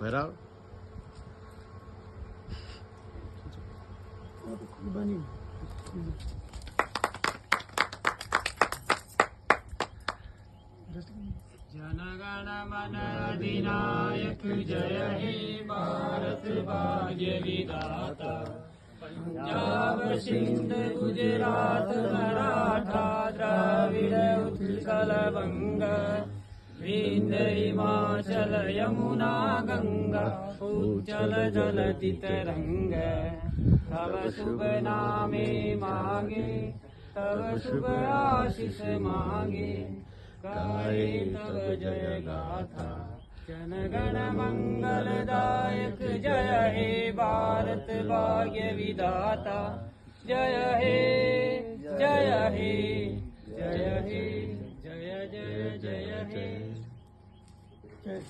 भैरव जनगण मन अधिनायक जय हे भारत भाग्य विधाता। पंजाब सिंध गुजरात मराठा द्राविड़ उत्कल बंग विंध्य हिमाचल यमुना गंगा उज्जल जलधि तरंग। तव शुभ नामे मागे तव शुभ आशीष मागे गाये तव जय गाथा। जनगण मंगलदायक जय हे भारत भाग्य विधाता। जय हे जय हे जय हे जय जय जय हे।